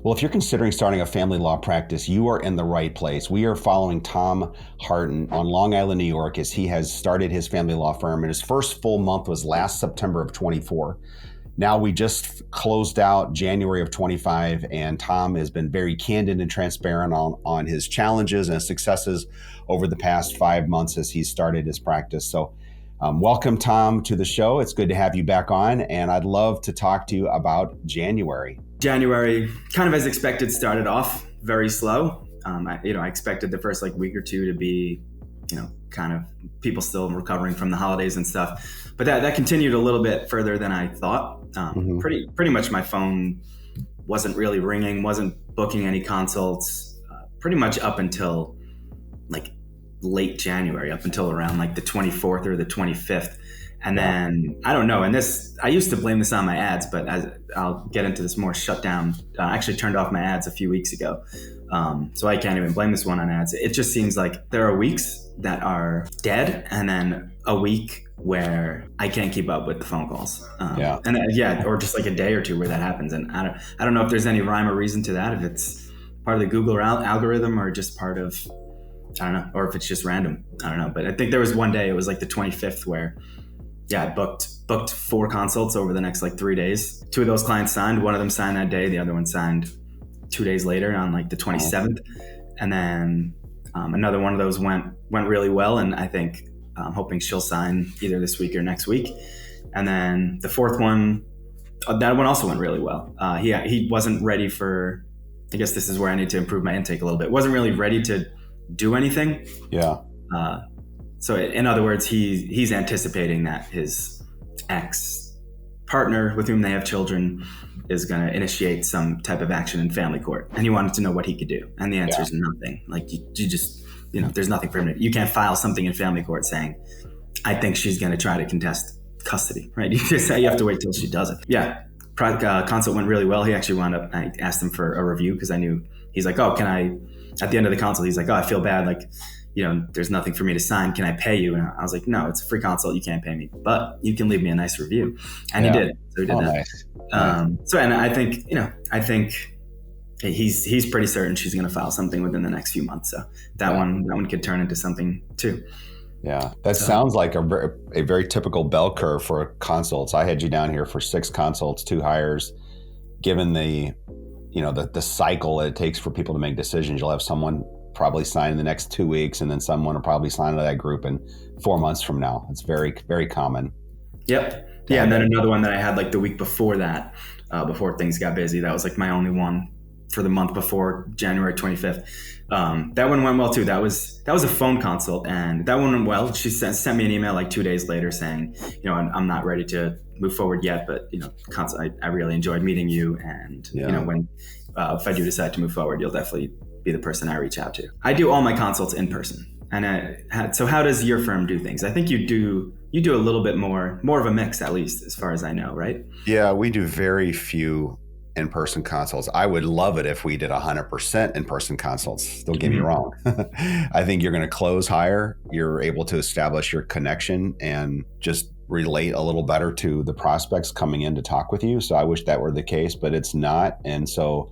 Well, if you're considering starting a family law practice, you are in the right place. We are following Tom Hartin on Long Island, New York, as he has started his family law firm. And his first full month was last September of 24. Now we just closed out January of 25, and Tom has been very candid and transparent on his challenges and successes over the past 5 months as he started his practice. So welcome, Tom, to the show. It's good to have you back on, and I'd love to talk to you about January. January, kind of as expected, started off very slow. I expected the first week or two to be, kind of people still recovering from the holidays and stuff. But that continued a little bit further than I thought. Pretty much my phone wasn't really ringing, wasn't booking any consults, pretty much up until late January, up until around the 24th or the 25th. And then, I don't know, and I used to blame this on my ads, but I'll get into this more, shut down. I actually turned off my ads a few weeks ago. So I can't even blame this one on ads. It just seems like there are weeks that are dead, and then a week where I can't keep up with the phone calls. Or just a day or two where that happens. And I don't know if there's any rhyme or reason to that, if it's part of the Google algorithm or just part of, I don't know, or if it's just random. I don't know. But I think there was one day, it was the 25th, where I booked 4 consults over the next 3 days. 2 of those clients signed. One of them signed that day. The other one signed 2 days later on the 27th. And then another one of those went really well. And I think I'm hoping she'll sign either this week or next week. And then the 4th one, that one also went really well. He wasn't ready for, I guess this is where I need to improve my intake a little bit. Wasn't really ready to do anything. Yeah. So in other words, he's anticipating that his ex-partner with whom they have children is going to initiate some type of action in family court. And he wanted to know what he could do. And the answer is nothing. You just, there's nothing for him to, you can't file something in family court saying, I think she's going to try to contest custody, right? You have to wait till she does it. Yeah. Consult went really well. He actually wound up, I asked him for a review because I knew, he's like, oh, at the end of the consult, he's like, oh, I feel bad. There's nothing for me to sign. Can I pay you? And I was like, no, it's a free consult. You can't pay me, but you can leave me a nice review. And he did. So he did that. Nice. And I think, he's pretty certain she's going to file something within the next few months. So that one could turn into something too. Yeah. That sounds like a very typical bell curve for consults. I had you down here for 6 consults, 2 hires. Given the cycle it takes for people to make decisions, you'll have someone probably sign in the next 2 weeks, and then someone will probably sign into that group in 4 months from now. It's very, very common. Yep. Yeah. And then another one that I had the week before that, before things got busy, that was my only one for the month before January 25th. That one went well too. That was a phone consult, and that one went well. She sent me an email 2 days later saying, I'm not ready to move forward yet, but I really enjoyed meeting you. And when if I do decide to move forward, you'll definitely be the person I reach out to. I do all my consults in person. And so how does your firm do things? I think you do a little bit more of a mix, at least as far as I know, right? Yeah, we do very few in-person consults. I would love it if we did 100% in-person consults. Don't get me wrong. I think you're going to close higher. You're able to establish your connection and just relate a little better to the prospects coming in to talk with you. So I wish that were the case, but it's not. And so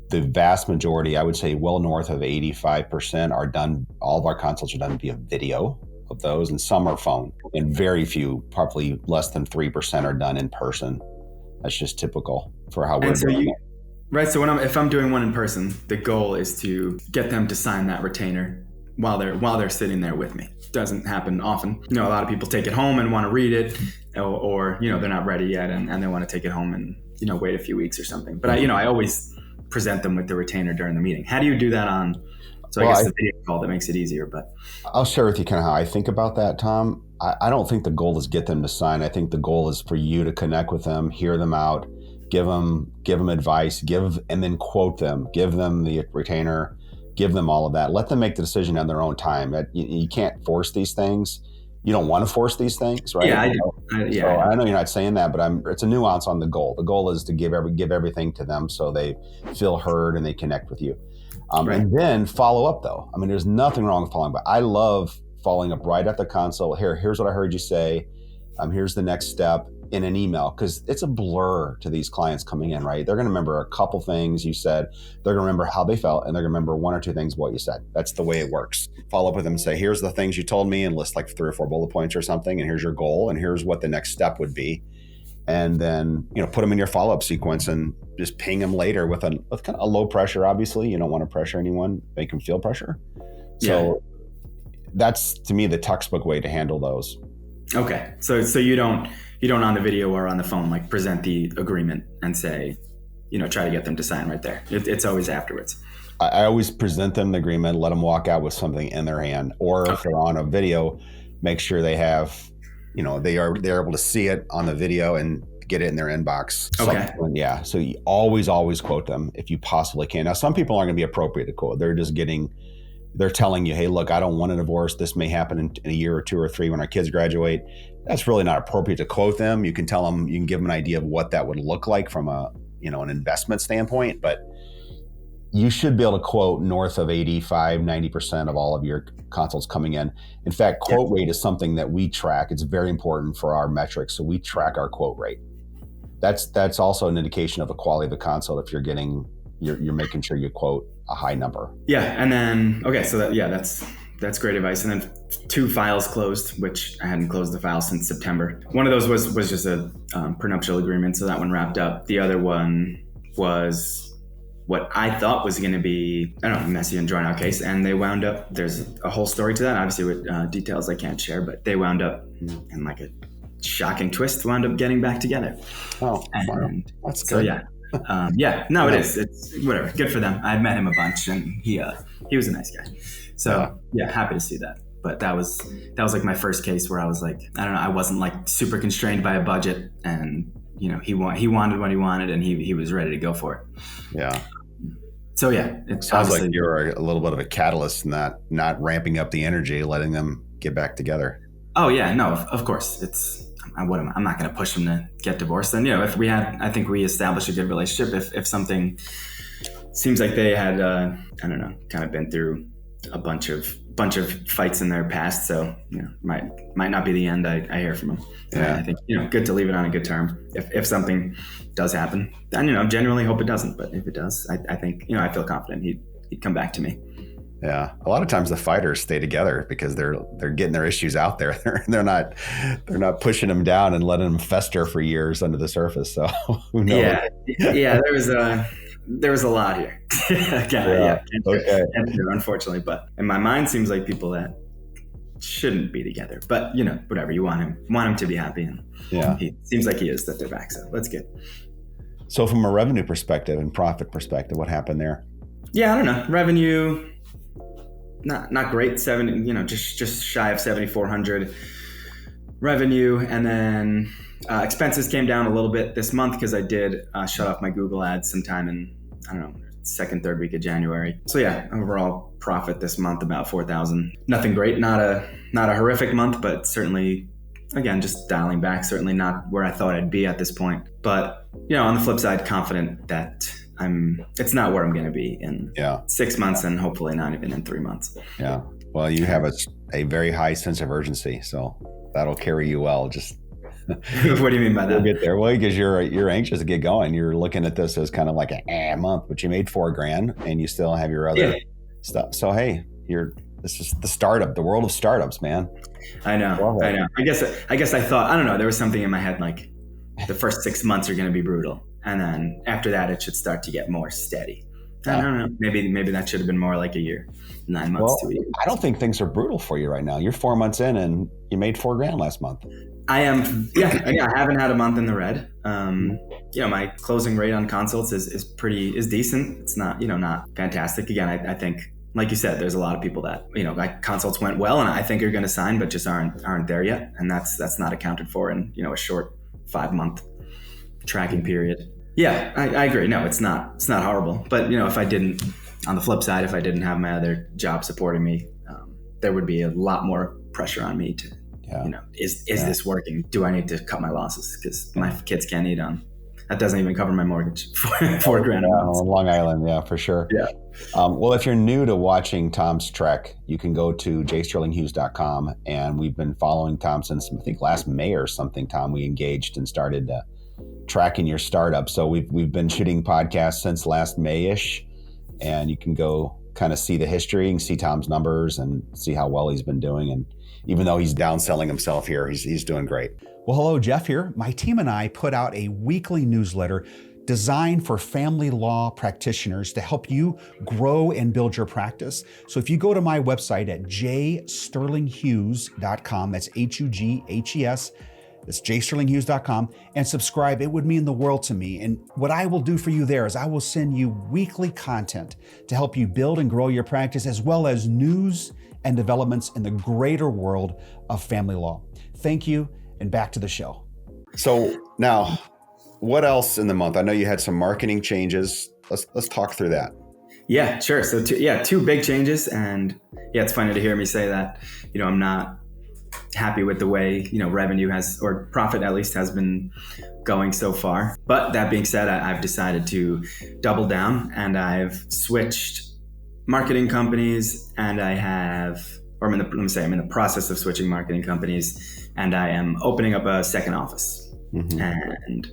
the vast majority, I would say well north of 85% are done. All of our consults are done via video of those, and some are phone, and very few, probably less than 3% are done in person. That's just typical for how we're doing it. Right. So if I'm doing one in person, the goal is to get them to sign that retainer while they're sitting there with me. Doesn't happen often. A lot of people take it home and want to read it, or they're not ready yet and they want to take it home and wait a few weeks or something. But I always present them with the retainer during the meeting. How do you do that on? So I guess the video call that makes it easier. But I'll share with you kind of how I think about that, Tom. I don't think the goal is get them to sign. I think the goal is for you to connect with them, hear them out, give them advice, and then quote them, give them the retainer, give them all of that. Let them make the decision on their own time. You can't force these things. You don't want to force these things, right? Yeah, I do. I know you're not saying that, but it's a nuance on the goal. The goal is to give everything to them so they feel heard and they connect with you. Right. And then follow up, though. I mean, there's nothing wrong with following up. I love following up right at the consult. Here's what I heard you say. Here's the next step. in an email, because it's a blur to these clients coming in, right? They're going to remember a couple things you said. They're going to remember how they felt, and they're going to remember one or two things what you said. That's the way it works. Follow up with them and say, here's the things you told me, and list like 3 or 4 bullet points or something, and here's your goal, and here's what the next step would be. And then, put them in your follow-up sequence and just ping them later with kind of a low pressure. Obviously, you don't want to pressure anyone, make them feel pressure. So that's, to me, the textbook way to handle those. Okay. So you don't on the video or on the phone, like, present the agreement and say, try to get them to sign right there. It's always afterwards. I always present them the agreement, let them walk out with something in their hand, or if they're on a video, make sure they have, they're able to see it on the video and get it in their inbox. Okay. Yeah. So you always quote them if you possibly can. Now, some people aren't going to be appropriate to quote. They're telling you, hey, look, I don't want a divorce. This may happen in a year or 2 or 3 when our kids graduate. That's really not appropriate to quote them. You can tell them, you can give them an idea of what that would look like from an investment standpoint, but you should be able to quote north of 85, 90% of all of your consults coming in. In fact, quote rate is something that we track. It's very important for our metrics. So we track our quote rate. That's also an indication of the quality of the consult. If you're making sure you quote a high number. Yeah. And then, okay. So that's great advice. And then 2 files closed, which I hadn't closed the file since September. One of those was just a prenuptial agreement. So that one wrapped up. The other one was what I thought was going to be, messy and drawn out case. And they wound up, there's a whole story to that, obviously with details I can't share, but they wound up in like a shocking twist, wound up getting back together. Oh, wow. That's good. So it is. It's whatever. Good for them. I met him a bunch, and he was a nice guy. So happy to see that. But that was like my first case where I was like, I don't know, I wasn't like super constrained by a budget, and he wanted what he wanted, and he was ready to go for it. Yeah. So it sounds like you're a little bit of a catalyst in that, not ramping up the energy, letting them get back together. Oh yeah, no, of course. I'm not going to push them to get divorced. And I think we established a good relationship. If something seems like they had, kind of been through a bunch of fights in their past, so might not be the end. I hear from them. Yeah. I think good to leave it on a good term. If something does happen, then generally hope it doesn't. But if it does, I think I feel confident he'd come back to me. Yeah, a lot of times the fighters stay together because they're getting their issues out there. They're not pushing them down and letting them fester for years under the surface. So who knows? Yeah. There was a lot here. Okay. Unfortunately, but in my mind, seems like people that shouldn't be together. But whatever, you want him to be happy, and he seems like he is, that they're back. So that's good. So from a revenue perspective and profit perspective, what happened there? Yeah, I don't know. Revenue, not great. Just shy of 7,400 revenue, and then expenses came down a little bit this month because I did shut off my Google ads sometime in, second, third week of January. So overall profit this month about 4,000. Nothing great, not a horrific month, but certainly, again, just dialing back. Certainly not where I thought I'd be at this point. But on the flip side, confident that it's not where I'm going to be in 6 months, and hopefully not even in 3 months. Yeah. Well, you have a very high sense of urgency, so that'll carry you well. Just what do you mean by that? We'll get there. Well, because you're anxious to get going. You're looking at this as kind of like a month, but you made $4,000 and you still have your other stuff. So hey, this is the world of startups, man. I know. I guess I thought, I don't know, there was something in my head like the first 6 months are going to be brutal, and then after that it should start to get more steady. I don't know. Maybe that should have been more like a year, 9 months to a year. I don't think things are brutal for you right now. You're 4 months in and you made $4,000 last month. I am. Yeah. I haven't had a month in the red. My closing rate on consults is decent. It's not, not fantastic. Again, I think, like you said, there's a lot of people that, like consults went well and I think are going to sign, but just aren't there yet. And that's not accounted for in, a short 5-month tracking period. Yeah, I agree. No, it's not horrible. But, if I didn't, on the flip side, if I didn't have my other job supporting me, there would be a lot more pressure on me to, is this working? Do I need to cut my losses? Because my kids can't eat on that doesn't even cover my mortgage. $4,000 a month. On Long Island, yeah, for sure. Yeah. Well, if you're new to watching Tom's trek, you can go to jsterlinghughes.com, and we've been following Tom since I think last May or something. Tom, we engaged and started tracking your startup. So we've been shooting podcasts since last May-ish, and you can go kind of see the history and see Tom's numbers and see how well he's been doing. And even though he's downselling himself here, he's doing great. Well, hello, Jeff here. My team and I put out a weekly newsletter designed for family law practitioners to help you grow and build your practice. So if you go to my website at jsterlinghughes.com, that's Hughes, that's jsterlinghughes.com, and subscribe, it would mean the world to me. And what I will do for you there is I will send you weekly content to help you build and grow your practice, as well as news and developments in the greater world of family law. Thank you, and back to the show. So now, what else in the month? I know you had some marketing changes. Let's talk through that. Yeah, sure. So two big changes, and yeah, it's funny to hear me say that. I'm not happy with the way revenue has, or profit at least, has been going so far. But that being said, I've decided to double down, and I've switched marketing companies, and I'm in the process of switching marketing companies, and I am opening up a second office. Mm-hmm. And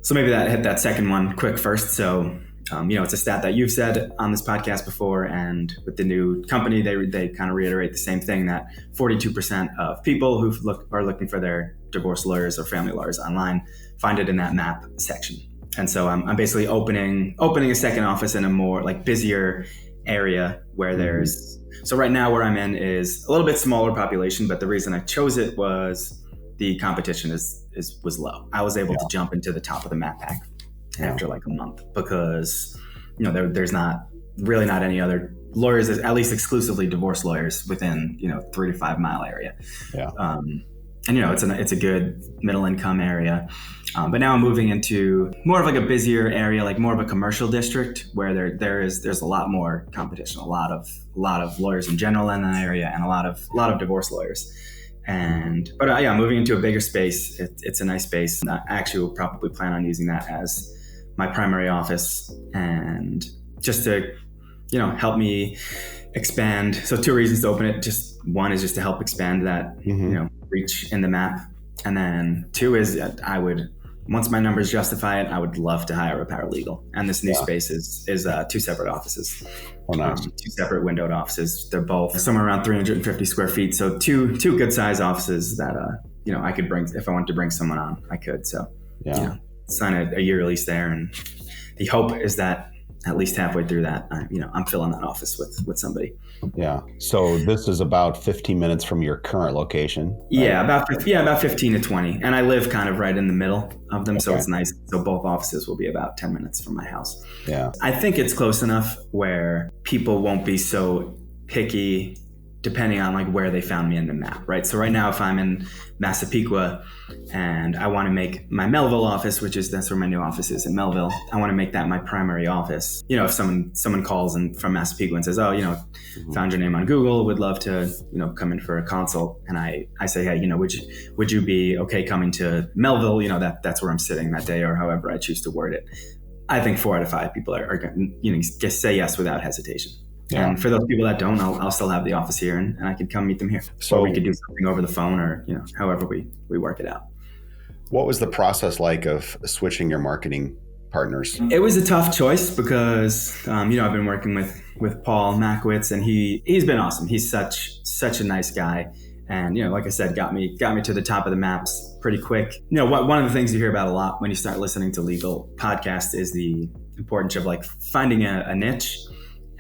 so maybe that hit that second one quick first. So, it's a stat that you've said on this podcast before, and with the new company, they kind of reiterate the same thing, that 42% of people who are looking for their divorce lawyers or family lawyers online find it in that map section. And so I'm basically opening a second office in a more busier area where there's, so right now where I'm in is a little bit smaller population, but the reason I chose it was the competition was low. I was able to jump into the top of the map pack after a month, because there's not any other lawyers, at least exclusively divorce lawyers, within 3 to 5 mile area. And it's a good middle income area, but now I'm moving into more of a busier area, more of a commercial district, where there's a lot more competition, a lot of lawyers in general in that area, and a lot of divorce lawyers. But moving into a bigger space, it's a nice space. I actually will probably plan on using that as my primary office, and just to, help me expand. So 2 reasons to open it. Just one is just to help expand that, reach in the map. And then 2 is once my numbers justify it, I would love to hire a paralegal. And this new space is 2 separate offices. Oh, nice. 2 separate windowed offices. They're both somewhere around 350 square feet. So two good size offices that, I could bring, if I wanted to bring someone on, I could. So, sign a year lease there. And the hope is that at least halfway through that, I'm filling that office with somebody. Yeah. So this is about 15 minutes from your current location. Right? Yeah, about 15 to 20. And I live kind of right in the middle of them. Okay. So it's nice. So both offices will be about 10 minutes from my house. Yeah. I think it's close enough where people won't be so picky depending on where they found me in the map, right? So right now, if I'm in Massapequa and I want to make my Melville office, that's where my new office is, in Melville, I want to make that my primary office. If someone calls from Massapequa and says, found your name on Google, would love to, come in for a consult. And I say, hey, would you be okay coming to Melville? That's where I'm sitting that day, or however I choose to word it. I think 4 out of 5 people are going to just say yes without hesitation. Yeah. And for those people that don't, I'll still have the office here, and I could come meet them here. So we could do something over the phone, or however we work it out. What was the process like of switching your marketing partners? It was a tough choice because I've been working with Paul Mackwitz, and he's been awesome. He's such a nice guy, and like I said, got me to the top of the maps pretty quick. One of the things you hear about a lot when you start listening to legal podcasts is the importance of finding a niche.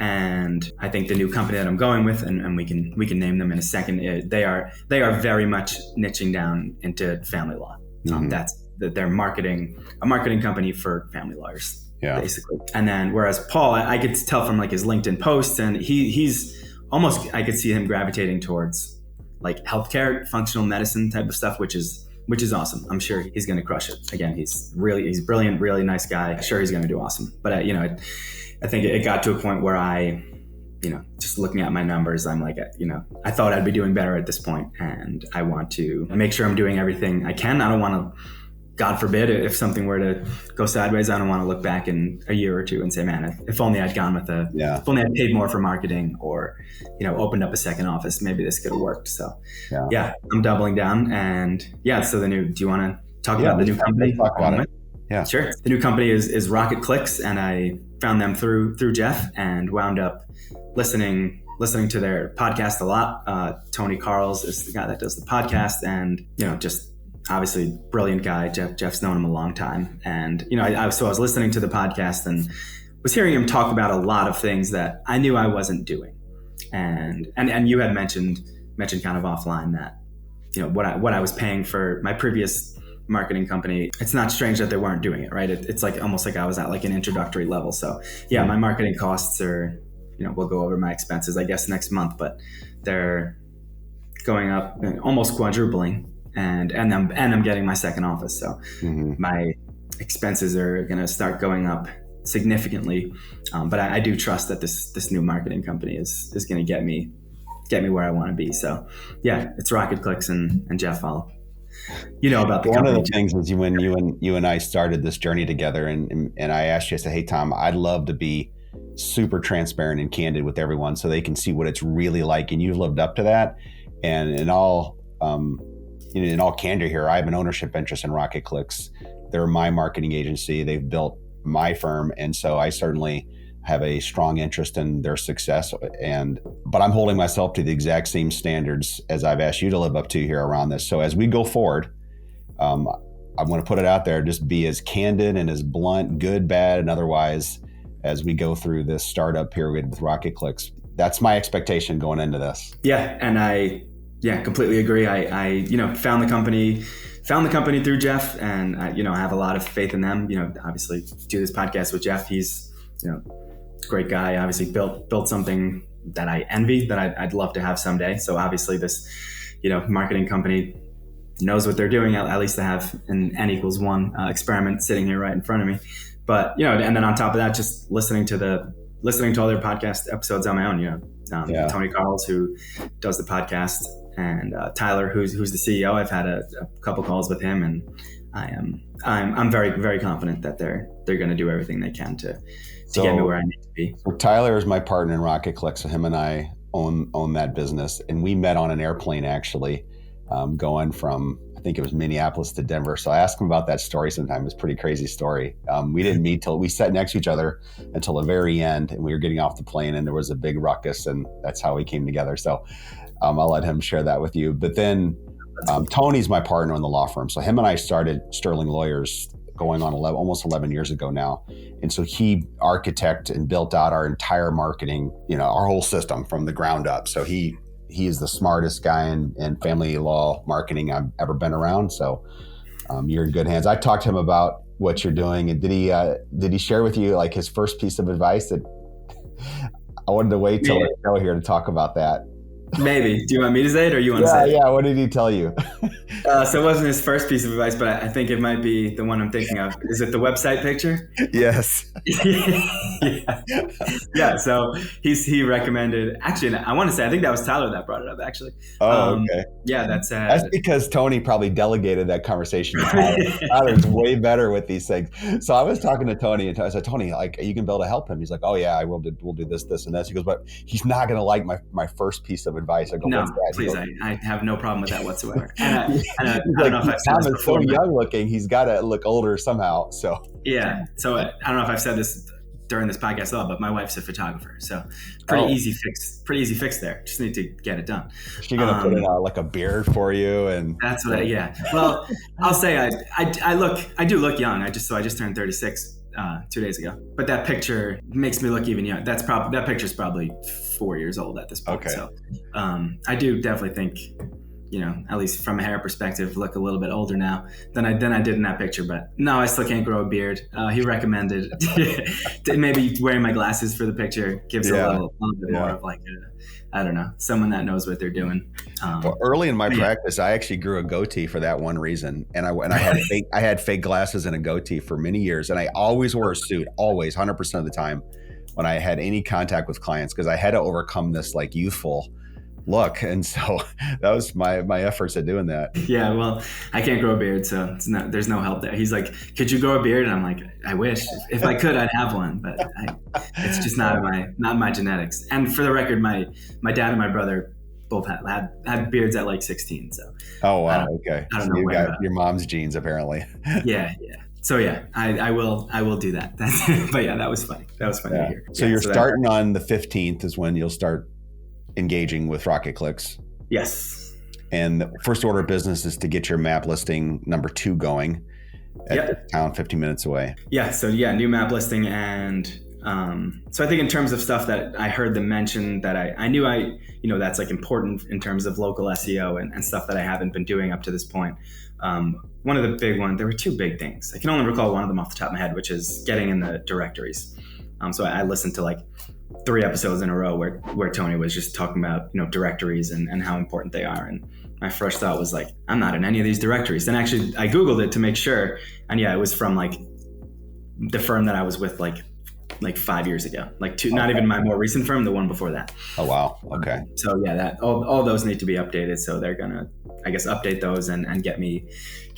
And I think the new company that I'm going with, and we can name them in a second, they are very much niching down into family law. Mm-hmm. They're a marketing company for family lawyers, basically. And then whereas Paul, I could tell from his LinkedIn posts, and he's almost, I could see him gravitating towards healthcare, functional medicine type of stuff, which is awesome. I'm sure he's going to crush it. Again, he's brilliant, really nice guy. I'm sure he's going to do awesome. But I think it got to a point where I, just looking at my numbers, I'm I thought I'd be doing better at this point, and I want to make sure I'm doing everything I can. I don't want to God forbid, if something were to go sideways, I don't want to look back in a year or two and say, man, if only I'd gone with if only I'd paid more for marketing, or, opened up a second office, maybe this could have worked. So yeah, I'm doubling down. And so do you want to talk about the new company? Talk about it. Yeah, sure. The new company is Rocket Clicks, and I found them through Jeff, and wound up listening to their podcast a lot. Tony Carls is the guy that does the podcast, and just obviously brilliant guy. Jeff's known him a long time, and I was listening to the podcast and was hearing him talk about a lot of things that I knew I wasn't doing, and you had mentioned kind of offline that what I was paying for my previous marketing company. It's not strange that they weren't doing it, right? It's like almost like I was at like an introductory level. So my marketing costs are, we'll go over my expenses, I guess, next month, but they're going up, almost quadrupling. And I'm getting my second office, so my expenses are going to start going up significantly. But I do trust that this new marketing company is going to get me where I want to be. So it's Rocket Clicks and Jeff. About the company. One of the things is when you and I started this journey together, and I asked you, I said, hey Tom, I'd love to be super transparent and candid with everyone so they can see what it's really like, and you've lived up to that. And in all candor here, I have an ownership interest in Rocket Clicks. They're my marketing agency. They've built my firm. And so I certainly have a strong interest in their success. But I'm holding myself to the exact same standards as I've asked you to live up to here around this. So as we go forward, I'm going to put it out there, just be as candid and as blunt, good, bad, and otherwise, as we go through this startup period with Rocket Clicks. That's my expectation going into this. Yeah. And I completely agree. I found the company through Jeff, and I have a lot of faith in them. Obviously do this podcast with Jeff. He's, great guy, obviously built something that I envy, that I'd love to have someday. So obviously this, marketing company knows what they're doing. At least to have an N=1 experiment sitting here right in front of me. But, and then on top of that, just listening to all their podcast episodes on my own, Tony Carls, who does the podcast, and Tyler, who's the CEO. I've had a couple calls with him, and I'm very, very confident that they're going to do everything they can to get me where I need to be. So Tyler is my partner in Rocket Clicks. So him and I own that business, and we met on an airplane actually, going from, I think it was Minneapolis to Denver. So I asked him about that story sometime. It was a pretty crazy story. We didn't meet till we sat next to each other until the very end, and we were getting off the plane, and there was a big ruckus, and that's how we came together. So I'll let him share that with you. But then Tony's my partner in the law firm. So him and I started Sterling Lawyers going on almost 11 years ago now. And so he architected and built out our entire marketing, our whole system from the ground up. So he is the smartest guy in family law marketing I've ever been around. So you're in good hands. I talked to him about what you're doing. And did he share with you like his first piece of advice? That I wanted to wait till the show here to talk about that. Maybe. Do you want me to say it, or you want to say it? Yeah. What did he tell you? So it wasn't his first piece of advice, but I think it might be the one I'm thinking of. Is it the website picture? Yes. Yeah. So he recommended, actually, I want to say, I think that was Tyler that brought it up, actually. Okay. Yeah, that's because Tony probably delegated that conversation to Tyler. Tyler's way better with these things. So I was talking to Tony, and I said, Tony, like, are you going to be able to help him? He's like, oh yeah, we'll do this, and this. He goes, but he's not going to like my first piece of advice. I go, no, what's that? Please, I have no problem with that whatsoever. And I don't know if I've said Tom this is so before. young looking, he's got to look older somehow. So yeah. So I don't know if I've said this during this podcast at all, but my wife's a photographer, so pretty easy fix there. Just need to get it done. She's gonna put in like a beard for you, and that's what. Well, I'll say I do look young. I just turned 36 2 days ago, but that picture makes me look even young. That picture's probably 4 years old at this point. Okay. So I do definitely think, at least from a hair perspective, look a little bit older now than I did in that picture. But no, I still can't grow a beard. He recommended maybe wearing my glasses for the picture gives a little bit more of like I don't know, someone that knows what they're doing. Well, early in my practice, I actually grew a goatee for that one reason, and I had fake glasses and a goatee for many years, and I always wore a suit, always 100% of the time when I had any contact with clients, because I had to overcome this like youthful look. And so that was my efforts at doing that. Yeah, well, I can't grow a beard, so there's no help there. He's like, could you grow a beard? And I'm like, I wish. If I could, I'd have one, but it's just not in my genetics. And for the record, my dad and my brother both had beards at like 16. So. Oh wow, okay. I don't so know you where, got your mom's genes apparently. Yeah. So yeah, I will do that. But yeah, that was funny. That was funny to hear. So you're starting on the 15th is when you'll start engaging with Rocket Clicks. Yes. And the first order of business is to get your map listing number 2 going at the town 15 minutes away. Yeah. So yeah, new map listing. And so I think in terms of stuff that I heard them mention that I knew that's like important in terms of local SEO and stuff that I haven't been doing up to this point. One of the big ones, there were 2 big things. I can only recall one of them off the top of my head, which is getting in the directories. So I listened to like 3 episodes in a row where Tony was just talking about, directories and how important they are. And my first thought was like, I'm not in any of these directories. And actually I Googled it to make sure. And yeah, it was from like the firm that I was with like 5 years ago, not even my more recent firm, the one before that. Oh, wow. Okay. So yeah, that all those need to be updated. So they're going to, I guess, update those and get me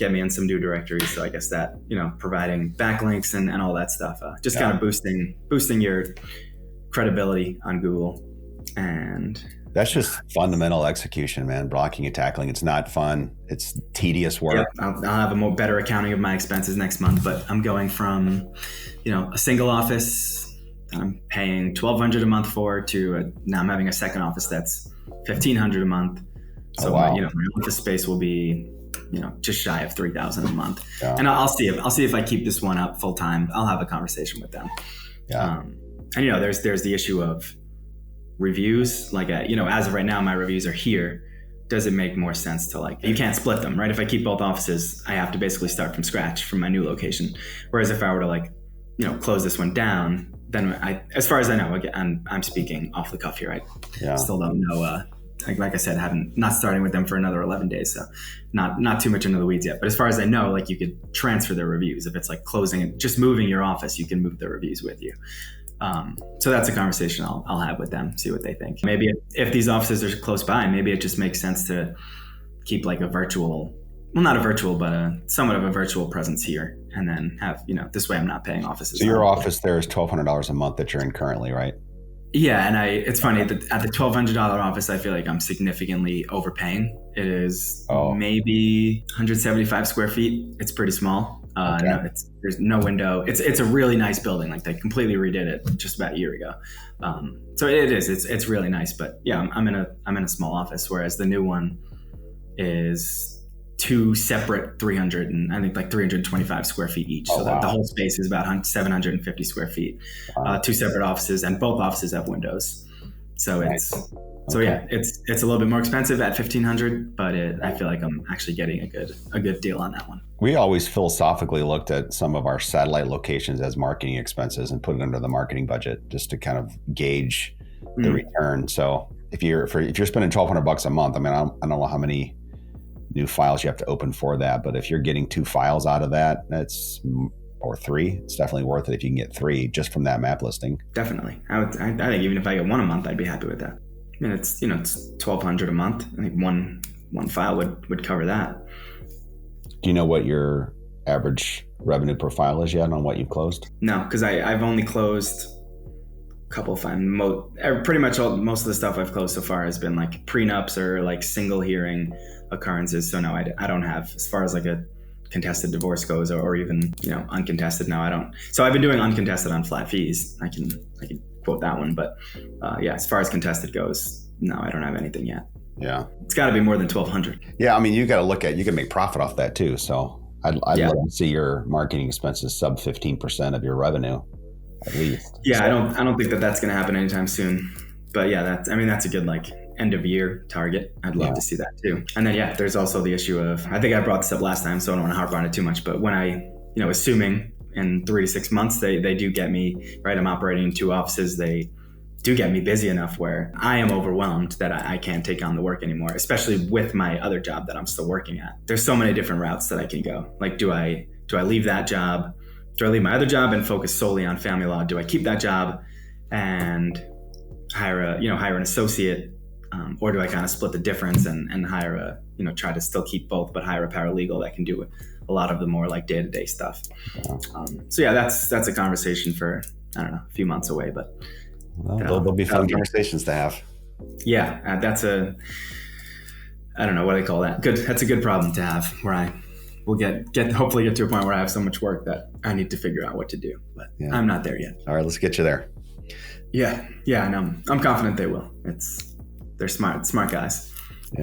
in some new directories. So I guess that, providing backlinks and all that stuff, just kind of boosting your credibility on Google. And that's just fundamental execution, man. Blocking and tackling. It's not fun. It's tedious work. Yeah, I'll have a better accounting of my expenses next month, but I'm going from, a single office that I'm paying $1,200 a month for to now I'm having a second office that's $1,500 a month. So my office space will be, just shy of $3,000 a month. Yeah. And I'll see if I keep this one up full time. I'll have a conversation with them. Yeah. And there's the issue of reviews. Like, as of right now, my reviews are here. Does it make more sense to you can't split them, right? If I keep both offices, I have to basically start from scratch from my new location. Whereas if I were to close this one down, then as far as I know, again, I'm speaking off the cuff here. I still don't know. Like I said, not starting with them for another 11 days. So not too much into the weeds yet. But as far as I know, you could transfer the reviews. If it's closing it, just moving your office, you can move the reviews with you. So that's a conversation I'll have with them, see what they think. Maybe if these offices are close by, maybe it just makes sense to keep a virtual, well, not a virtual, but somewhat of a virtual presence here. And then have, this way I'm not paying offices. So your office there is $1,200 a month that you're in currently, right? Yeah. And it's funny that at the $1,200 office, I feel like I'm significantly overpaying. It is maybe 175 square feet. It's pretty small. Okay. No, there's no window. It's a really nice building. They completely redid it just about a year ago. So it's really nice, but yeah, I'm in a small office, whereas the new one is 2 separate 325 square feet each. So the whole space is about 750 square feet, 2 separate offices, and both offices have windows. So it's a little bit more expensive at $1,500, but I feel like I'm actually getting a good deal on that one. We always philosophically looked at some of our satellite locations as marketing expenses and put it under the marketing budget just to kind of gauge the return. So if you're spending $1,200 a month, I mean, I don't know how many new files you have to open for that, but if you're getting 2 files out of that, or 3, it's definitely worth it if you can get 3 just from that map listing. Definitely. I think even if I get 1 a month, I'd be happy with that. I mean, it's $1,200 a month. I think one file would cover that. Do you know what your average revenue per file is yet on what you've closed? No, because I've only closed a couple of times. Pretty much most of the stuff I've closed so far has been prenups or single hearing occurrences. So no, I don't have, as far as a contested divorce goes, or even uncontested. No, I don't. So I've been doing uncontested on flat fees. I can quote that one, but as far as contested goes, no, I don't have anything yet. Yeah, it's got to be more than 1,200. Yeah, I mean, you got to look at, you can make profit off that too. So I'd love to see your marketing expenses sub 15% of your revenue, at least. Yeah, so, I don't think that's going to happen anytime soon. But yeah, that's a good end of year target. I'd love to see that too. And then there's also the issue of, I think I brought this up last time, so I don't want to harp on it too much. But when I, assuming in 3 to 6 months they do get me right, I'm operating in 2 offices. They do get me busy enough where I am overwhelmed that I can't take on the work anymore, especially with my other job that I'm still working at. There's so many different routes that I can go. Do I leave that job? Do I leave my other job and focus solely on family law? Do I keep that job and hire an associate or do I kind of split the difference and hire a, try to still keep both, but hire a paralegal that can do a lot of the more like day-to-day stuff. So yeah, that's a conversation for, I don't know, a few months away, but there'll be fun conversations to have. Yeah, I don't know what I call that. Good. That's a good problem to have, where I will hopefully get to a point where I have so much work that I need to figure out what to do, but I'm not there yet. All right, let's get you there. Yeah. And I'm confident they will. They're smart guys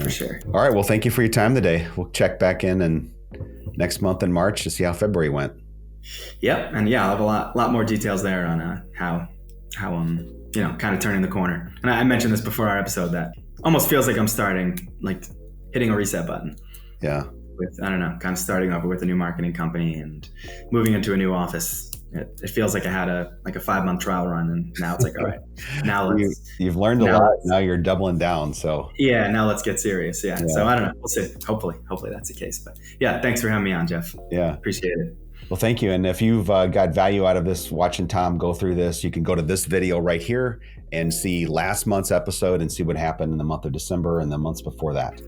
for sure. All right. Well, thank you for your time today. We'll check back in next month in March to see how February went. Yep. And I'll have a lot more details there on how kind of turning the corner. And I mentioned this before our episode, that almost feels like I'm starting, like hitting a reset button. Yeah. With, I don't know, kind of starting over with a new marketing company and moving into a new office. It feels like I had a 5-month trial run, and now it's like, all right, now you've learned a lot. Now you're doubling down. So now let's get serious. Yeah. So I don't know. We'll see. Hopefully that's the case. But thanks for having me on, Jeff. Yeah. Appreciate it. Well, thank you. And if you've got value out of this, watching Tom go through this, you can go to this video right here and see last month's episode and see what happened in the month of December and the months before that.